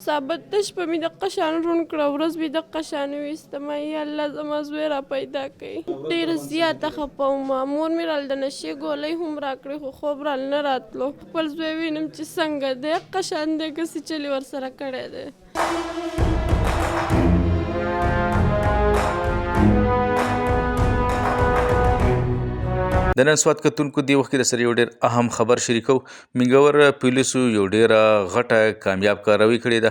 ثابت د شپه مې دقه شان روڼ کړه، ورځ مې دقه شان ویستمه. یا الله زما زوی را پیدا کړي. ډېره زیاته خفه ومه. مور مې رال د نشې ګولۍ هم راکړې خو خوب رال نه راتلو. خپل زوی وینم چې څنګه دی، دقه شان دی که څه چلې ورسره کړی دی. د نن سواد کتونکو دې وخت کې د سره یو ډېر اهم خبر شریکو. منګور پولیسو یو ډېره غټه کامیاب کاروي کړې ده.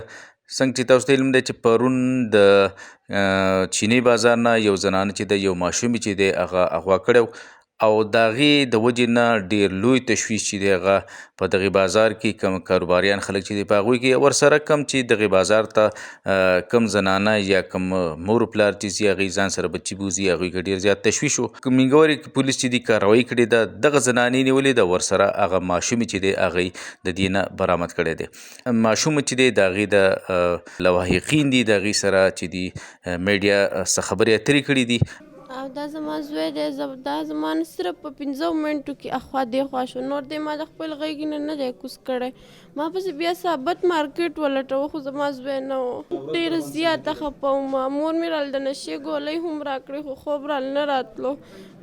څنګه چې تاسو ته علم دی چې پرون د چینی بازار نه یو زنانه چې د یو ماشوم چې دی هغه اغوا کړی او د هغې د وجې نه ډېر لوی تشویش چې دی هغه په دغې بازار کې کم کاروباریان خلک چې دی په هغوی کې ورسره کم چې دغې بازار ته کم زنانه یا کم مور و پلار چې ځي هغوی ځان سره بچي بوځي هغوی کې ډېر زیات تشویش و. منګورې پولیس چې دی کاروایي کړې ده، دغه زنانې نیولې ده، ورسره هغه ماشومې چې دی هغوی د دې نه برآمد کړی دی. ماشوم چې دی د هغې د لواحقین دي، د هغې سره چې دی میډیا څه خبرې اترې کړي دي. او دا زما زوی دی، دا زما نه صرف په 15 منټو کې اخوا دیخوا شو، نور دی ما د خپل غېږې نه نه دی کوز کړی. ما پسې بیا ثابت مارکیټ ولټوه خو زما زوی نه و. ډېره زیاته خفه ومه. مور مې رال د نشې ګولۍ هم راکړې خو خوب رال نه راتلو.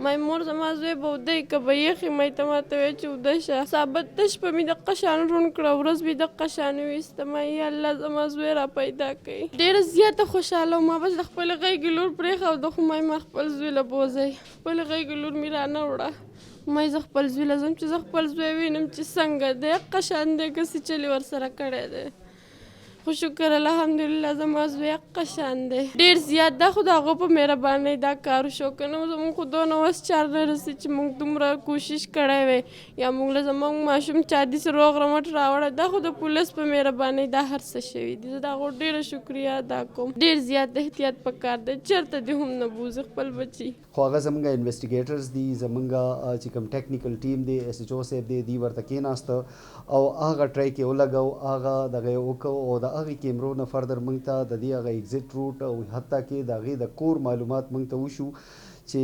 مای مور زما زوی به ودی که به یخې مای ته ما ته ویل چې وده شه. ثابت د شپه مې دقه شان روڼ کړه، ورځ مې دقه شان ویستمه. یا الله زما زوی را پیدا کړي. ډېره زیاته خوشحاله وم. ما بس د خپلې غېږې لور پرېښوده خو مای ما خپل زوی له بوځئ. خپلې غېږې لور مې را نه وړه. مای زه خپل زوی له ځم چې زه خپل زوی وینم چې څنګه دی، دقه شان دی که څه چلې ورسره کړی دی. خو شکر الحمدلله زما زوی دقه شان دی. ډېر زیات دا خو د هغو په مهربانۍ دا کار وشو، که نه زموږ خو دونه وس چار نه رسېد چې موږ دومره کوشش کړی وی یا موږ له زموږ ماشوم چا داسې روغ رمټ راوړی. دا خو د پولیس په مهربانۍ دا هر څه شوي دي. زه د هغو ډېره شکریه ادا کوم. ډېر زیات احتیاط پکار دی، چېرته دې هم نه بوځي خپل بچي. خو هغه زمونږ انویسټیګیټرز دي، زمونږ چې کوم ټیکنیکل ټیم دی، ایس ایچ او صاحب دی، دی ورته کېناسته او هغه ټرای کې ولګو، هغه دغه یې وکړو او د هغې کیمرو نه فردر موږ ته د دې هغه ایگزیټ روټ او حتی کې د هغې د کور معلومات موږ ته وشو چې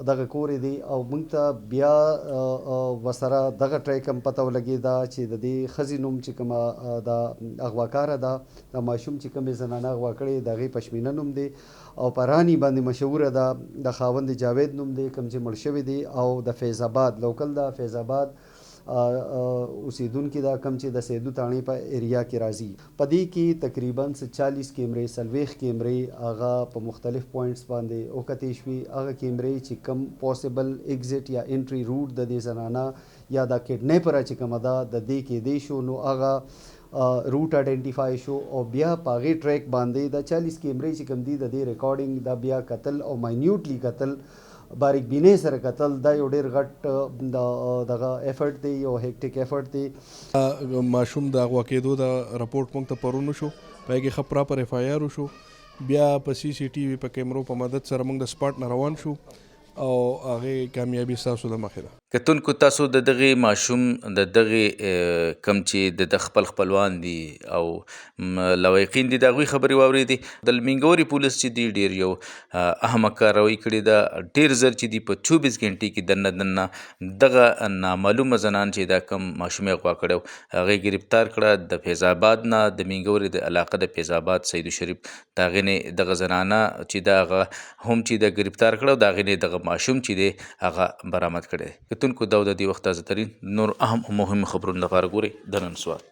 دغه کور دی او موږ ته بیا ورسره دغه ټرای کوم پته ولګېده چې د دې ښځې نوم چې کومه د اغواکاره ده، د ماشوم چې کومې زنانه اغوا کړې د هغې پشمینه نوم دی او په رانی باندې مشهوره ده. د خاوند جاوید نوم دی کوم چې مړ شوی دی او د فیض آباد لوکل ده، فیض آباد اوسیدونکي دا کم چې د سیدو تاڼې په ایریا کې راځي. په دې کې تقریبا 40 کیمرې 40 کیمرې هغه په مختلف پوینټس باندې وکتې شوي. هغه کیمرې چې کم پاسبل ایگزیټ یا انټري روټ د دې زنانه یا د کډنیپره چې کومه ده د دې کېدی شو، نو هغه روټ آئیډنټیفای شو او بیا په هغې ټریک باندې د 40 کیمرې چې کوم دي د دې ریکارډینګ دا بیا کتل او ماینیوټلی کتل، باریک بینۍ سره کتل. دا یو ډېر غټ دغه ایفرټ دی، یو هیکټیک ایفرټ دی. ماشوم د اغوا کېدو د رپورټ موږ ته پرون وشو، په هغې ښه پراپر ایف آی آر وشو. بیا په سی سی ټي وي په کیمرو په مدد سره موږ د سپاټ نه روان شو او هغې کامیابي ستاسو د مخې ده. کتونکو تاسو د دغې ماشوم د دغې کم چې د خپل خپلوان دي او لوایقین دي د هغوی خبرې واورېدې. د منګورې پولیس چې دي ډېر یو اهمه کاروي کړې ده. ډېر زر چې دي په 24 غنټې کې دننه دغه نامعلومه زنان چې دا کم ماشوم یې اغوا کړی هغې ګرفتار کړه. د فیض آباد نه د منګورې د علاقه د فیض آباد سیدو شریف د هغې نه دغه زنانه چې د هغه هم چې د ګرفتار کړه او د هغې نه دغه ماشوم چې دی هغه برآمد کړی. کتونکو دا د دې وخت تازه ترین نور اهم او مهم خبرونو لپاره ګورئ د نن سواد.